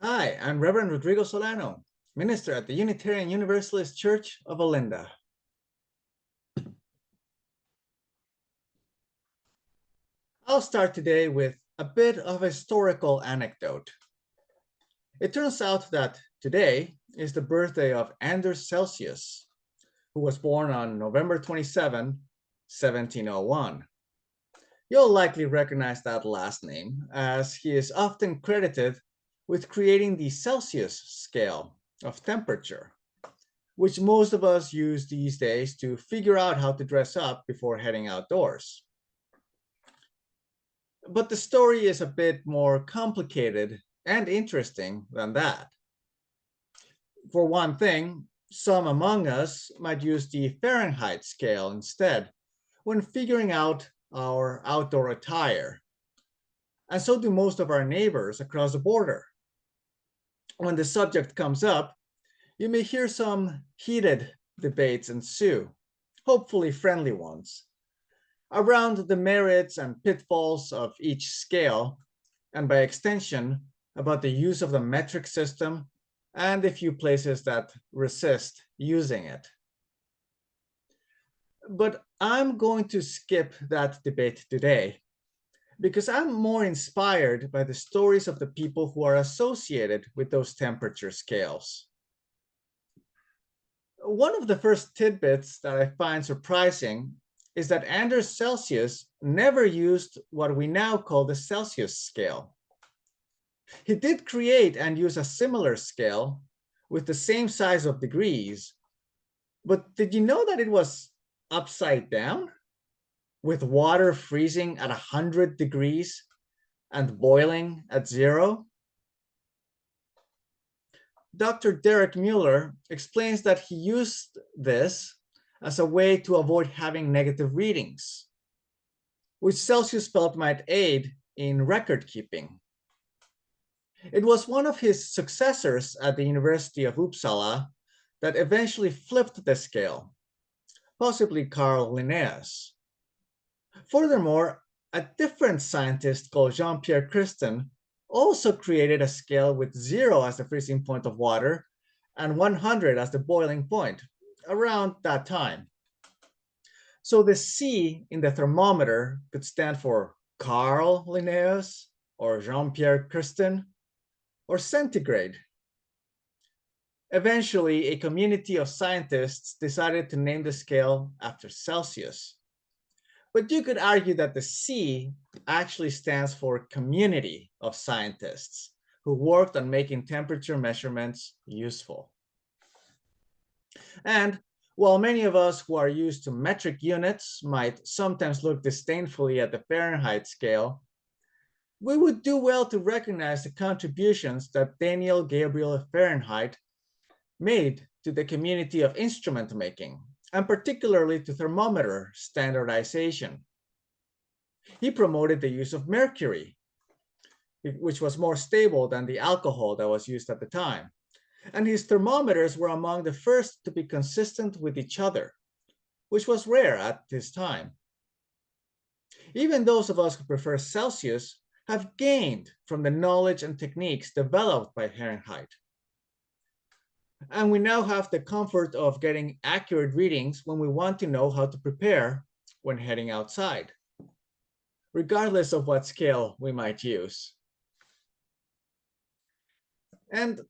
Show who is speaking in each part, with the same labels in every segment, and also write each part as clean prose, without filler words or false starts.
Speaker 1: Hi, I'm Reverend Rodrigo Solano, minister at the Unitarian Universalist Church of Olinda. I'll start today with a bit of a historical anecdote. It turns out that today is the birthday of Anders Celsius, who was born on November 27, 1701. You'll likely recognize that last name, as he is often credited with creating the Celsius scale of temperature, which most of us use these days to figure out how to dress up before heading outdoors. But the story is a bit more complicated and interesting than that. For one thing, some among us might use the Fahrenheit scale instead when figuring out our outdoor attire, and so do most of our neighbors across the border. When the subject comes up, you may hear some heated debates ensue, hopefully friendly ones, around the merits and pitfalls of each scale, and by extension, about the use of the metric system and the few places that resist using it. But I'm going to skip that debate today because I'm more inspired by the stories of the people who are associated with those temperature scales. One of the first tidbits that I find surprising is that Anders Celsius never used what we now call the Celsius scale. He did create and use a similar scale with the same size of degrees, but did you know that it was upside down, with water freezing at 100 degrees and boiling at 0? Dr. Derek Mueller explains that he used this as a way to avoid having negative readings, which Celsius felt might aid in record keeping. It was one of his successors at the University of Uppsala that eventually flipped the scale, possibly Carl Linnaeus. Furthermore, a different scientist called Jean-Pierre Christin also created a scale with 0 as the freezing point of water and 100 as the boiling point around that time. So the C in the thermometer could stand for Carl Linnaeus or Jean-Pierre Christin or centigrade. Eventually, a community of scientists decided to name the scale after Celsius. But you could argue that the C actually stands for community of scientists who worked on making temperature measurements useful. And while many of us who are used to metric units might sometimes look disdainfully at the Fahrenheit scale, we would do well to recognize the contributions that Daniel Gabriel Fahrenheit made to the community of instrument making, and particularly to thermometer standardization. He promoted the use of mercury, which was more stable than the alcohol that was used at the time. And his thermometers were among the first to be consistent with each other, which was rare at this time. Even those of us who prefer Celsius have gained from the knowledge and techniques developed by Fahrenheit. And we now have the comfort of getting accurate readings when we want to know how to prepare when heading outside, regardless of what scale we might use. And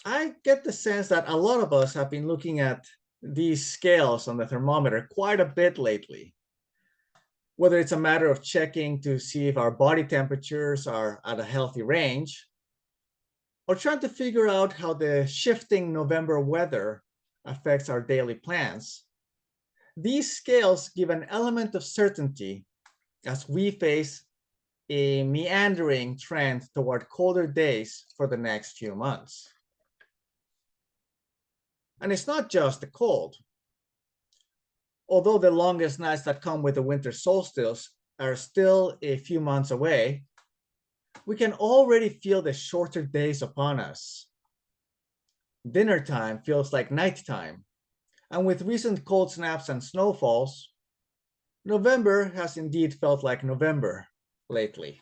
Speaker 1: I get the sense that a lot of us have been looking at these scales on the thermometer quite a bit lately, whether it's a matter of checking to see if our body temperatures are at a healthy range, or trying to figure out how the shifting November weather affects our daily plans. These scales give an element of certainty as we face a meandering trend toward colder days for the next few months. And it's not just the cold. Although the longest nights that come with the winter solstice are still a few months away, we can already feel the shorter days upon us. Dinner time feels like nighttime, and with recent cold snaps and snowfalls, November has indeed felt like November lately.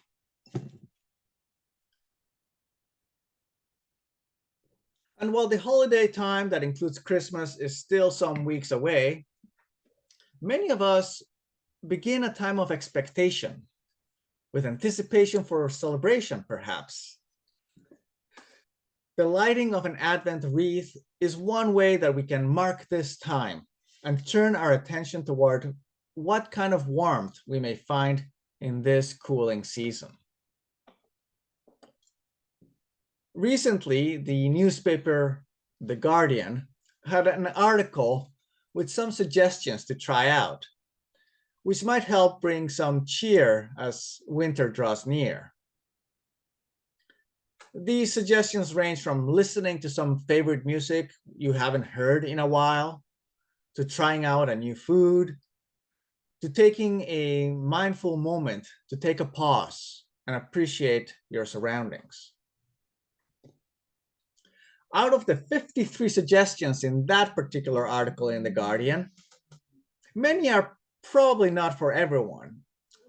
Speaker 1: And while the holiday time that includes Christmas is still some weeks away, many of us begin a time of expectation, with anticipation for celebration, perhaps. The lighting of an Advent wreath is one way that we can mark this time and turn our attention toward what kind of warmth we may find in this cooling season. Recently, the newspaper The Guardian had an article with some suggestions to try out, which might help bring some cheer as winter draws near. These suggestions range from listening to some favorite music you haven't heard in a while, to trying out a new food, to taking a mindful moment to take a pause and appreciate your surroundings. Out of the 53 suggestions in that particular article in The Guardian, many are probably not for everyone.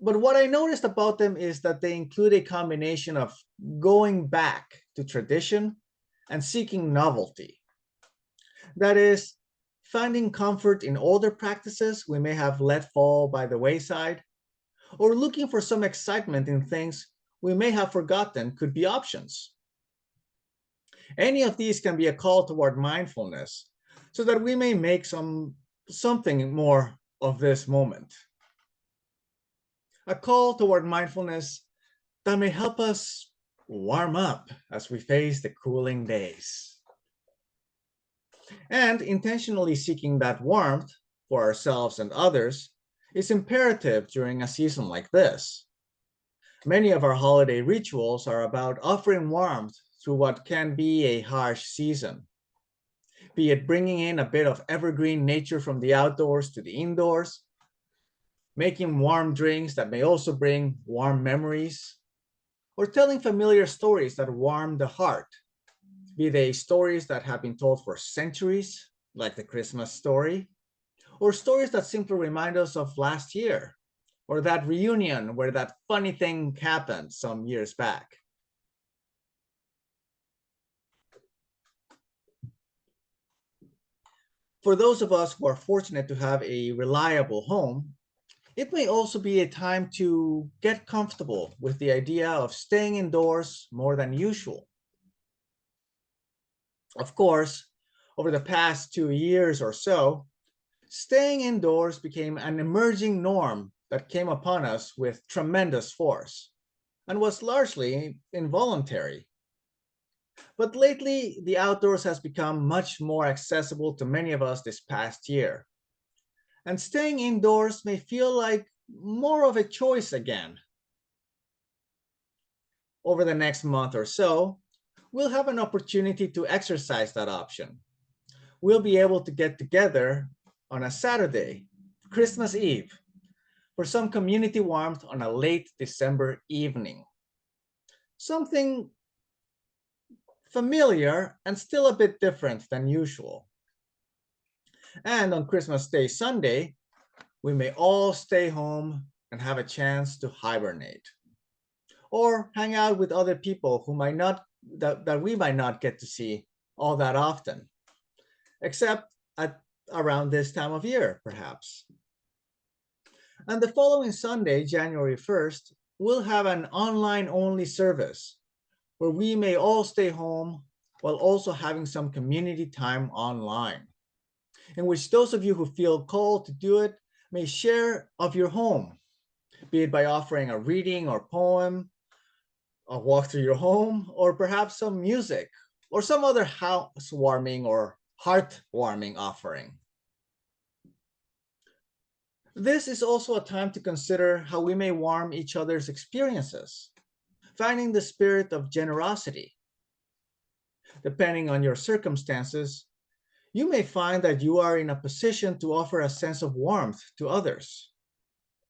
Speaker 1: But what I noticed about them is that they include a combination of going back to tradition and seeking novelty. That is, finding comfort in older practices we may have let fall by the wayside, or looking for some excitement in things we may have forgotten could be options. Any of these can be a call toward mindfulness so that we may make something more of this moment. A call toward mindfulness that may help us warm up as we face the cooling days. And intentionally seeking that warmth for ourselves and others is imperative during a season like this. Many of our holiday rituals are about offering warmth through what can be a harsh season, be it bringing in a bit of evergreen nature from the outdoors to the indoors, making warm drinks that may also bring warm memories, or telling familiar stories that warm the heart, be they stories that have been told for centuries, like the Christmas story, or stories that simply remind us of last year, or that reunion where that funny thing happened some years back. For those of us who are fortunate to have a reliable home, it may also be a time to get comfortable with the idea of staying indoors more than usual. Of course, over the past 2 years or so, staying indoors became an emerging norm that came upon us with tremendous force and was largely involuntary. But lately, the outdoors has become much more accessible to many of us this past year. And staying indoors may feel like more of a choice again. Over the next month or so, we'll have an opportunity to exercise that option. We'll be able to get together on a Saturday, Christmas Eve, for some community warmth on a late December evening. Something familiar and still a bit different than usual. And on Christmas Day Sunday, we may all stay home and have a chance to hibernate, or hang out with other people who might not that we might not get to see all that often, except at around this time of year, perhaps. And the following Sunday, January 1st, we'll have an online-only service where we may all stay home while also having some community time online, in which those of you who feel called to do it may share of your home, be it by offering a reading or poem, a walk through your home, or perhaps some music, or some other housewarming or heartwarming offering. This is also a time to consider how we may warm each other's experiences, finding the spirit of generosity. Depending on your circumstances, you may find that you are in a position to offer a sense of warmth to others,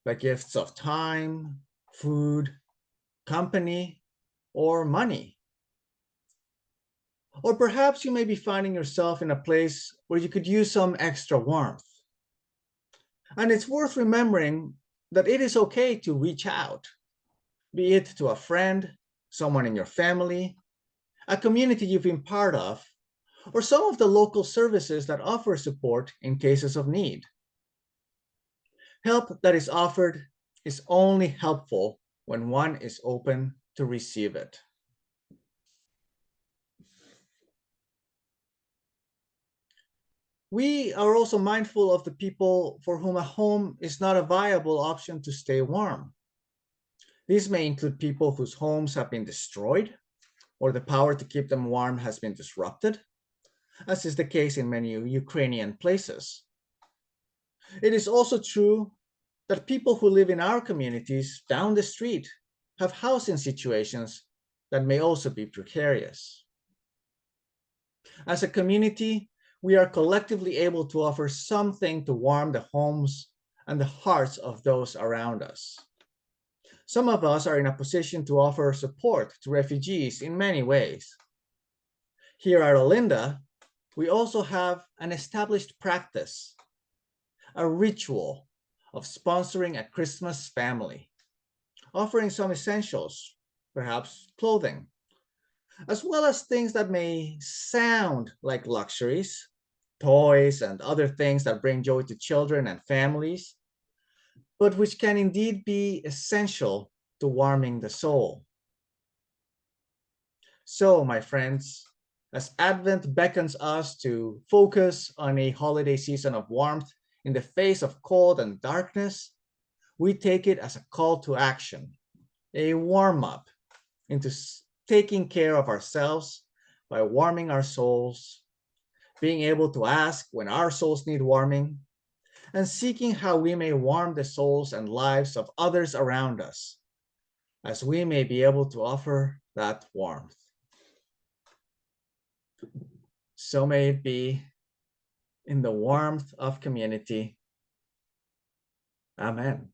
Speaker 1: by gifts of time, food, company, or money. Or perhaps you may be finding yourself in a place where you could use some extra warmth. And it's worth remembering that it is okay to reach out, be it to a friend, someone in your family, a community you've been part of, or some of the local services that offer support in cases of need. Help that is offered is only helpful when one is open to receive it. We are also mindful of the people for whom a home is not a viable option to stay warm. These may include people whose homes have been destroyed or the power to keep them warm has been disrupted, as is the case in many Ukrainian places. It is also true that people who live in our communities down the street have housing situations that may also be precarious. As a community, we are collectively able to offer something to warm the homes and the hearts of those around us. Some of us are in a position to offer support to refugees in many ways. Here at Olinda, we also have an established practice, a ritual of sponsoring a Christmas family, offering some essentials, perhaps clothing, as well as things that may sound like luxuries, toys, and other things that bring joy to children and families, but which can indeed be essential to warming the soul. So, my friends, as Advent beckons us to focus on a holiday season of warmth in the face of cold and darkness, we take it as a call to action, a warm up into taking care of ourselves by warming our souls, being able to ask when our souls need warming, and seeking how we may warm the souls and lives of others around us, as we may be able to offer that warmth. So may it be in the warmth of community. Amen.